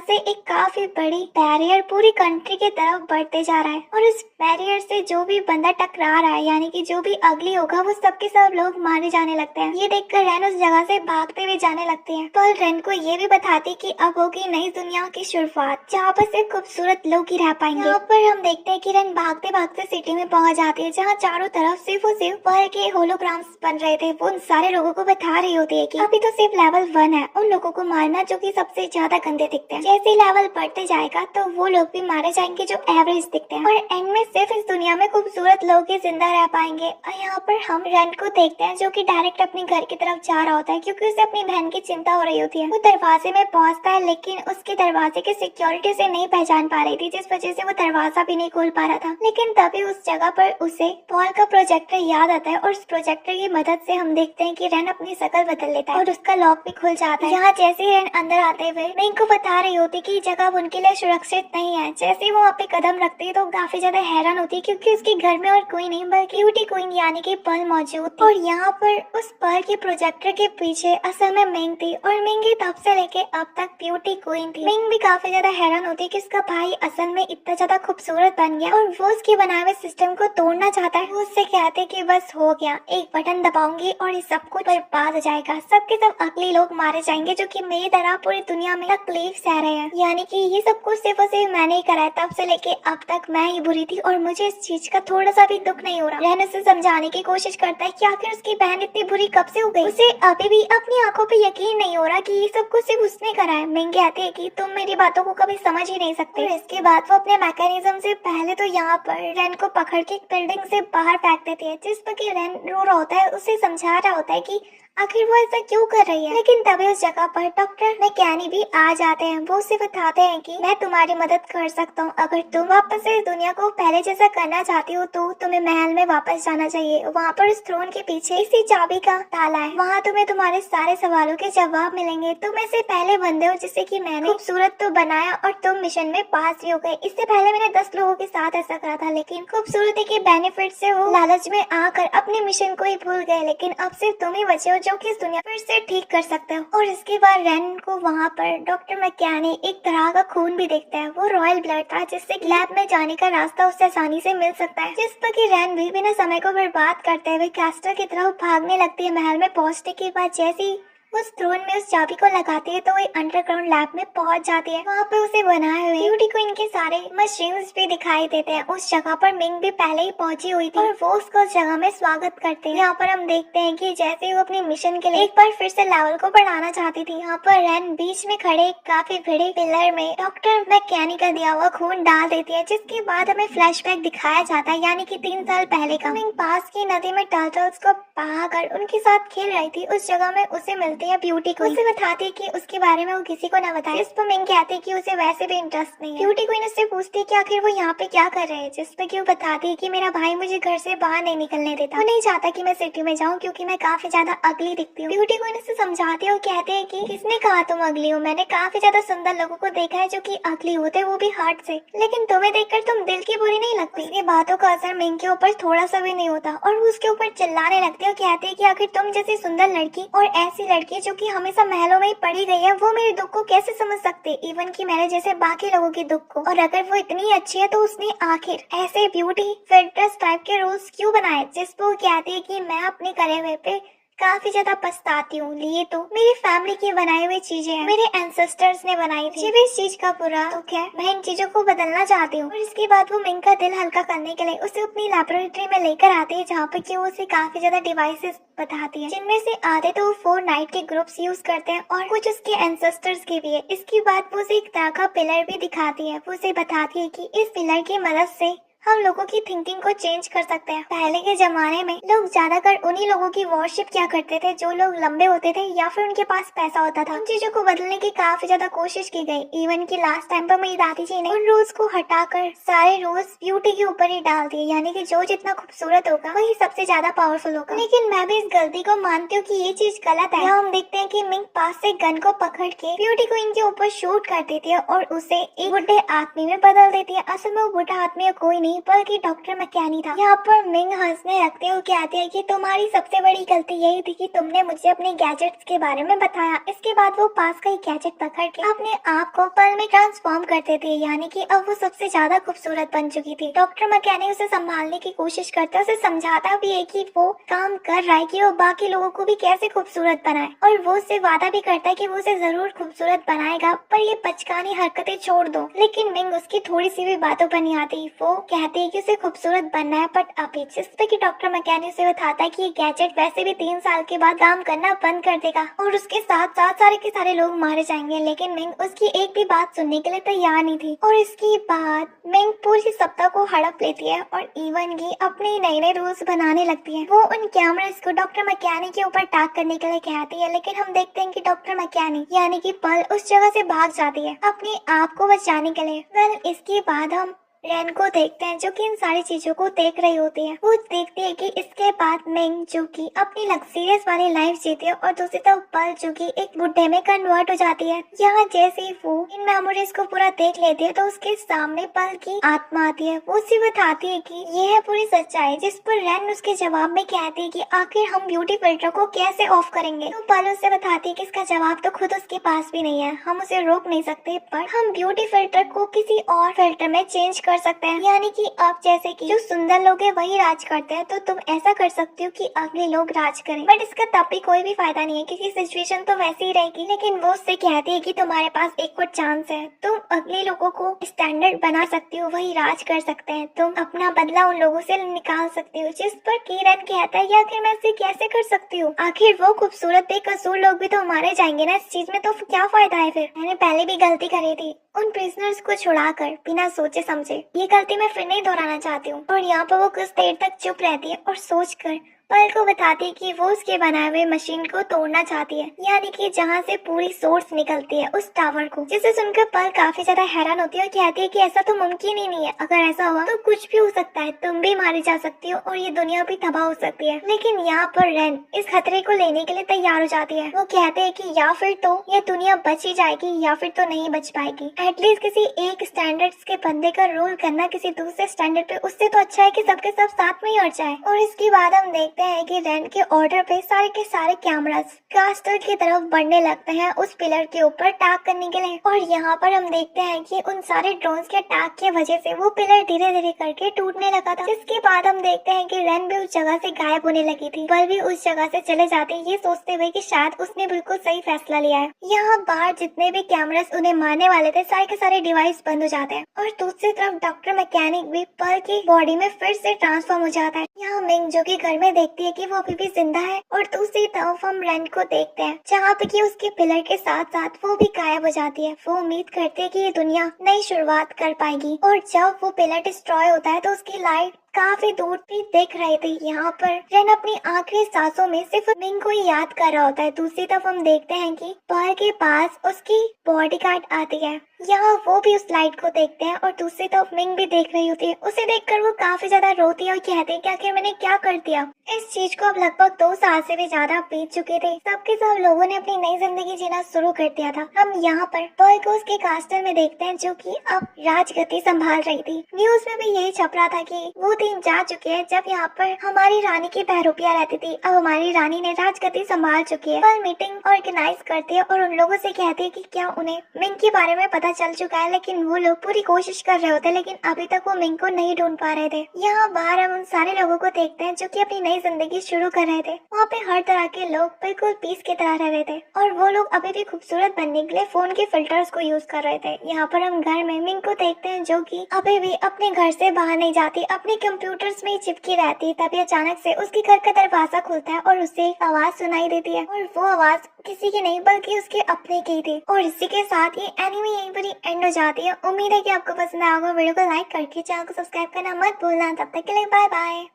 से एक काफी बड़ी बैरियर पूरी कंट्री के तरफ बढ़ते जा रहा है और इस बैरियर से जो भी बंदा टकरा रहा है, यानी कि जो भी अगली होगा, वो सबके सब लोग मारे जाने लगते हैं। ये देखकर रेन उस जगह से भागते हुए जाने लगती है। पर रेन को ये भी बताती कि अब होगी नई दुनिया की शुरुआत, जहाँ पर सिर्फ खूबसूरत लोग ही रह पाएंगे। यहाँ पर हम देखते हैं कि रेन भागते भागते सिटी में पहुंच जाती है, जहाँ चारों तरफ सिर्फ और सिर्फ पर के होलोग्राम्स बन रहे थे। वो उन सारे लोगों को बता रही होती है कि अभी तो सिर्फ लेवल 1 है, उन लोगों को मारना जो कि सबसे ज्यादा गंदे दिखते हैं। जैसे लेवल बढ़ते जाएगा तो वो लोग भी मारे जाएंगे जो एवरेज दिखते हैं, और एंड में सिर्फ इस दुनिया में खूबसूरत लोग ही जिंदा रह पाएंगे। और यहाँ पर हम रेन को देखते हैं जो कि डायरेक्ट अपने घर की तरफ जा रहा होता है, क्योंकि उसे अपनी बहन की चिंता हो रही होती है। वो दरवाजे में पहुंचता है, लेकिन उसके दरवाजे की सिक्योरिटी से नहीं पहचान पा रही थी, जिस वजह से वो दरवाजा भी नहीं खोल पा रहा था। लेकिन तभी उस जगह पर उसे पॉल का प्रोजेक्टर याद आता है और उस प्रोजेक्टर की मदद से हम देखते हैं कि रेन अपनी शक्ल बदल लेता है और उसका लॉक भी खुल जाता है। यहाँ जैसे ही रेन अंदर आते हुए मिंग को बता रही होती कि जगह उनके लिए सुरक्षित नहीं है। जैसे ही वो वहाँ पे कदम रखती है तो काफी ज्यादा हैरान होती है, क्योंकि उसके घर में और कोई नहीं बल्कि ब्यूटी क्वीन यानी कि पर्ल मौजूद थी। और यहाँ पर उस पर्ल के प्रोजेक्टर के पीछे असल में मिंग थी, और मिंग ही तब से लेके अब तक ब्यूटी क्वीन थी। मिंग भी काफी ज्यादा हैरान होती है कि उसका भाई असल में इतना ज्यादा खूबसूरत बन गया और वो उसके बनाए हुए सिस्टम को तोड़ना चाहता है। वो उससे कहते कि बस हो गया, एक बटन दबाऊंगी और ये सब कुछ बर्बाद हो जाएगा, सबके सब अगले लोग मारे जाएंगे जो कि मेरी तरह पूरी दुनिया में तकलीफ सह रहे हैं। यानी कि ये सब कुछ सिर्फ और सिर्फ मैंने ही करा है, तब से लेके अब तक मैं ही बुरी थी और मुझे इस चीज का थोड़ा सा भी दुख नहीं हो रहा। रेन उसे समझाने की कोशिश करता है कि आखिर उसकी बहन इतनी बुरी कब से हो गई। उसे अभी भी अपनी आंखों पे यकीन नहीं हो रहा कि ये सब कुछ सिर्फ उसने करा है। मिंग कहती है कि तुम मेरी बातों को कभी समझ ही नहीं सकते। और इसके बाद वो अपने मैकेनिज्म से पहले तो यहाँ पर रेन को पकड़ के बिल्डिंग से बाहर फेंक देती है, जिस पर कि रेन रो रहा होता है, उसे समझा रहा होता है कि आखिर वो ऐसा क्यों कर रही है। लेकिन तभी उस जगह पर डॉक्टर मैकेनी भी आ जाते हैं। वो उसे बताते हैं कि मैं तुम्हारी मदद कर सकता हूँ, अगर तुम वापस इस दुनिया को पहले जैसा करना चाहती हो तो तुम्हें महल में वापस जाना चाहिए। वहाँ पर उस थ्रोन के पीछे इसी चाबी का ताला है, वहाँ तुम्हें तुम्हारे सारे सवालों के जवाब मिलेंगे। तुम ऐसे पहले बंदे हो जिसे कि मैंने खूबसूरत तो बनाया और तुम मिशन में पास भी हो गए। इससे पहले मैंने 10 लोगों के साथ ऐसा करा था, लेकिन खूबसूरती के बेनिफिट से वो लालच में आकर अपने मिशन को ही भूल गए। लेकिन अब सिर्फ तुम ही बचे हो जो कि इस दुनिया फिर से ठीक कर सकते हो। और इसके बाद रेन को वहाँ पर डॉक्टर मैकेनी एक तरह का खून भी देखता है। वो रॉयल ब्लड था, जिससे लैब में जाने का रास्ता उससे आसानी से मिल सकता है। जिस पर कि रेन भी बिना समय को बर्बाद करते हुए कैस्टल की तरफ भागने लगती है। महल में पहुँचने के बाद जैसी उस थ्रोन में उस चाबी को लगाती है तो वो अंडरग्राउंड लैब में पहुंच जाती है। वहाँ पे उसे बनाए हुए ब्यूटी क्वीन के सारे मशीन्स भी दिखाई देते हैं। उस जगह पर मिंग भी पहले ही पहुंची हुई थी और वो उसका उस जगह में स्वागत करते हैं। यहाँ पर हम देखते हैं कि जैसे वो अपने मिशन के लिए एक बार फिर से लेवल को बढ़ाना चाहती थी, यहाँ पर रेन बीच में खड़े काफी बड़े पिलर में डॉक्टर मैकेनी का दिया हुआ खून डाल देती है, जिसके बाद हमें फ्लैशबैक दिखाया जाता है, यानी कि 3 साल पहले का। मिंग पास की नदी में टर्टल्स को बहाकर उनके साथ खेल रही थी। उस जगह में उसे मिलती है ब्यूटी क्वीन। उसे बताती है कि उसके बारे में वो किसी को न बताए। इस पर मिंग कहती है कि उसे वैसे भी इंटरेस्ट नहीं है। ब्यूटी क्वीन उससे पूछती है कि आखिर वो यहाँ पे क्या कर रहे हैं, जिस पर कि वो बताती है कि मेरा भाई मुझे घर से बाहर नहीं निकलने देता। वो नहीं चाहता कि मैं सिटी में जाऊँ क्योंकि मैं काफी ज्यादा अगली दिखती हूँ। ब्यूटी क्वीन उसे समझाती है और कहती है कि किसने कहा तुम अगली हो, मैंने काफी ज्यादा सुंदर लोगों को देखा है जो कि अगली होते, वो भी हार्ट से, लेकिन तुम्हें देखकर तुम दिल की बुरी नहीं लगती। उसकी बातों का असर मिंग के ऊपर थोड़ा सा भी नहीं होता और वो उसके ऊपर चिल्लाने लगती है और कहती है कि आखिर तुम जैसी सुंदर लड़की और ऐसी लड़की जो कि हमेशा महलों में ही पड़ी गई है, वो मेरे दुख को कैसे समझ सकते, इवन कि मैंने जैसे बाकी लोगों के दुख को। और अगर वो इतनी अच्छी है तो उसने आखिर ऐसे ब्यूटी फिल्टर्स टाइप के रूल्स क्यों बनाए, जिस पर वो कहती है कि मैं अपने करे हुए पे काफी ज्यादा पछताती हूँ। ये तो मेरी फैमिली की बनाई हुई चीजें हैं, मेरे एंसेस्टर्स ने बनाई थी। मुझे इस चीज का पूरा दुख है। मैं इन चीजों को बदलना चाहती हूँ। और इसके बाद वो मिंग का दिल हल्का करने के लिए उसे अपनी लैबोरेटरी में लेकर आती है, जहाँ पे कि वो उसे काफी ज्यादा डिवाइसेस बताती है, जिनमें से आधे तो वो 4 नाइट के ग्रुप्स यूज करते हैं और कुछ उसके एंसेस्टर्स के भी है। इसके बाद वो उसे एक तरह का पिलर भी दिखाती है। वो उसे बताती है कि इस पिलर की मदद से हम लोगों की थिंकिंग को चेंज कर सकते हैं। पहले के जमाने में लोग ज्यादातर उन्हीं लोगों की वर्शिप किया करते थे जो लोग लंबे होते थे या फिर उनके पास पैसा होता था। उन चीजों को बदलने की काफी ज्यादा कोशिश की गई। इवन की लास्ट टाइम पर मेरी दादी जी ने उन रूल्स को हटाकर सारे रूल्स ब्यूटी के ऊपर ही डाल दिए, यानी कि जो जितना खूबसूरत होगा वही सबसे ज्यादा पावरफुल होगा। लेकिन मैं भी इस गलती को मानती हूँ कि ये चीज गलत है। यहाँ हम देखते हैं कि मिंग पास से गन को पकड़ के ब्यूटी को इनके ऊपर शूट कर देती है और उसे एक बुढ़े आदमी में बदल देती है। असल में वो बुढ़ा आदमी कोई नहीं बल्कि डॉक्टर मैकेनी था। यहाँ पर मिंग हंसने लगते हुए कहती है कि तुम्हारी सबसे बड़ी गलती यही थी कि तुमने मुझे अपने गैजेट्स के बारे में बताया। इसके बाद वो पास का ही गैजेट पकड़ के अपने आप को पल में ट्रांसफॉर्म कर देती है, यानी कि अब वो सबसे ज्यादा खूबसूरत बन चुकी थी। डॉक्टर मैकेनी उसे संभालने की कोशिश करता है, उसे समझाता भी है कि वो काम कर रहा है कि वो बाकी लोगों को भी कैसे खूबसूरत बनाए, और वो उससे वादा भी करता है कि वो उसे जरूर खूबसूरत बनाएगा, पर ये बचकानी हरकतें छोड़ दो। लेकिन मिंग उसकी थोड़ी सी भी बातों पर नहीं आती। वो कहती है कि उसे खूबसूरत बनना है, बट अभी जिस पे कि डॉक्टर मैकेनी से बताता है कि ये गैजेट वैसे भी 3 साल के बाद काम करना बंद कर देगा और उसके साथ साथ सारे के सारे लोग मारे जाएंगे। लेकिन मिंग उसकी एक भी बात सुनने के लिए तैयार नहीं थी। और इसके बाद मिंग पूरी सत्ता को हड़प लेती है और इवन की अपने नए नए रूल्स बनाने लगती है। वो उन कैमरास को डॉक्टर मैकेनी के ऊपर टैग करने के लिए कहती है, लेकिन हम देखते हैं कि डॉक्टर मैकेनी यानी कि पल उस जगह से भाग जाती है अपने आप को बचाने के लिए। वेल, इसके बाद हम रैन को देखते हैं जो कि इन सारी चीजों को देख रही होती है। वो देखती है कि इसके बाद मिंग जो कि अपनी लग्जरियस वाली लाइफ जीती है और दूसरी तरफ पल जो कि एक बुड्ढे में कन्वर्ट हो जाती है। यहाँ जैसे ही वो इन मेमोरीज को पूरा देख लेती है तो उसके सामने पल की आत्मा आती है। वो उसे बताती है कि ये है पूरी सच्चाई, जिस पर रैन उसके जवाब में कहती है कि आखिर हम ब्यूटी फिल्टर को कैसे ऑफ करेंगे। तो पल उससे बताती है कि इसका जवाब तो खुद उसके पास भी नहीं है, हम उसे रोक नहीं सकते, पर हम ब्यूटी फिल्टर को किसी और फिल्टर में चेंज कर सकते हैं। यानी कि अब जैसे कि जो सुंदर लोग हैं वही राज करते हैं, तो तुम ऐसा कर सकती हो कि अगले लोग राज करें। बट इसका तब भी कोई भी फायदा नहीं है क्योंकि सिचुएशन तो वैसी ही रहेगी। लेकिन वो उससे कहती है कि तुम्हारे पास एक और चांस है, तुम अगले लोगों को स्टैंडर्ड बना सकती हो, वही राज कर सकते हैं, तुम अपना बदला उन लोगों से निकाल सकती हो। जिस पर किरण कहता है आखिर मैं इसे कैसे कर सकती हूँ, आखिर वो खूबसूरत बेकसूर लोग भी तो मारे जाएंगे ना, इस चीज में तो क्या फायदा है। फिर मैंने पहले भी गलती करी थी, उन प्रिजनर्स को छुड़ाकर बिना सोचे समझे, ये गलती मैं फिर नहीं दोहराना चाहती हूँ। और यहाँ पर वो कुछ देर तक चुप रहती है और सोचकर पल को बताती है कि वो उसके बनाए हुए मशीन को तोड़ना चाहती है, यानी कि जहाँ से पूरी सोर्स निकलती है उस टावर को। जिसे सुनकर पल काफी ज्यादा हैरान होती है और कहती है कि ऐसा तो मुमकिन ही नहीं है, अगर ऐसा हुआ तो कुछ भी हो सकता है, तुम भी मारी जा सकती हो और ये दुनिया भी तबाह हो सकती है। लेकिन यहाँ पर रैन इस खतरे को लेने के लिए तैयार हो जाती है। वो कहते हैं कि या फिर तो ये दुनिया बच ही जाएगी या फिर तो नहीं बच पाएगी। एटलीस्ट किसी एक स्टैंडर्ड्स के बंदे का रोल करना किसी दूसरे स्टैंडर्ड पे, उससे तो अच्छा है कि सबके सब साथ में ही हट जाए। और इसके बाद हम देखते हैं कि रैन के ऑर्डर पे सारे के सारे कैमरास कास्टल की तरफ बढ़ने लगते हैं उस पिलर के ऊपर टैग करने के लिए। और यहाँ पर हम देखते हैं कि उन सारे ड्रोन्स के टैग की वजह से वो पिलर धीरे धीरे करके टूटने लगा था। जिसके बाद हम देखते हैं कि रैन भी उस जगह से गायब होने लगी थी, पल भी उस जगह से चले जाते ये सोचते हुए कि शायद उसने बिल्कुल सही फैसला लिया है। यहाँ बाहर जितने भी कैमरास उन्हें मारने वाले थे सारे के सारे डिवाइस बंद हो जाते हैं और दूसरी तरफ डॉक्टर मैकेनिक भी पल की बॉडी में फिर से ट्रांसफॉर्म हो जाता है। यहाँ मिंग जो कि घर में देखती है कि वो अभी भी जिंदा है और दूसरी तरफ हम रैन को देखते हैं जहाँ पे कि उसके पिलर के साथ साथ वो भी गायब हो जाती है। वो उम्मीद करती है कि ये दुनिया नई शुरुआत कर पाएगी और जब वो पिलर डिस्ट्रॉय होता है तो उसकी लाइट काफी दूर भी दिख रही थी। यहाँ पर रैन अपनी आखिरी सांसों में सिर्फ मिंग को ही याद कर रहा होता है। दूसरी तरफ हम देखते हैं कि पल के पास उसकी बॉडीगार्ड आती है, यहाँ वो भी उस लाइट को देखते हैं और दूसरी तरफ मिंग भी देख रही होती है। उसे देखकर वो काफी ज्यादा रोती है और कहती है कि आखिर मैंने क्या कर दिया। इस चीज को अब लगभग 2 साल से भी ज्यादा बीत चुके थे। सबके सब लोगों ने अपनी नई जिंदगी जीना शुरू कर दिया था। हम यहाँ पर पल को उसके कास्टल में देखते हैं जो कि अब राजगद्दी संभाल रही थी। न्यूज में भी यही छप रहा था कि वो दिन जा चुके हैं जब यहाँ पर हमारी रानी की बहरूपिया रहती थी, अब हमारी रानी ने राजगद्दी संभाल चुकी है। पल मीटिंग ऑर्गेनाइज करती है और उन लोगों से कहती है कि क्या उन्हें मिंग के बारे में पता पता चल चुका है, लेकिन वो लोग पूरी कोशिश कर रहे होते हैं, लेकिन अभी तक वो मिंग को नहीं ढूंढ पा रहे थे। यहाँ बाहर हम उन सारे लोगों को देखते हैं जो कि अपनी नई जिंदगी शुरू कर रहे थे। वहाँ पे हर तरह के लोग बिल्कुल पीस की तरह रह रहे थे और वो लोग अभी भी खूबसूरत बनने के लिए फोन के फिल्टर्स को यूज कर रहे थे। यहाँ पर हम घर में मिंग को देखते हैं जो कि अभी भी अपने घर से बाहर नहीं जाती, अपने कंप्यूटर्स में ही चिपकी रहती। तभी अचानक से उसके घर का दरवाजा खुलता है और उसे एक आवाज सुनाई देती है और वो आवाज किसी की नहीं बल्कि उसके अपने की थी। और इसी के साथ ये एनिमे यहीं पर ही एंड हो जाती है। उम्मीद है कि आपको पसंद आएगा। वीडियो को लाइक करके चैनल को सब्सक्राइब करना मत भूलना। तब तक के लिए बाय बाय।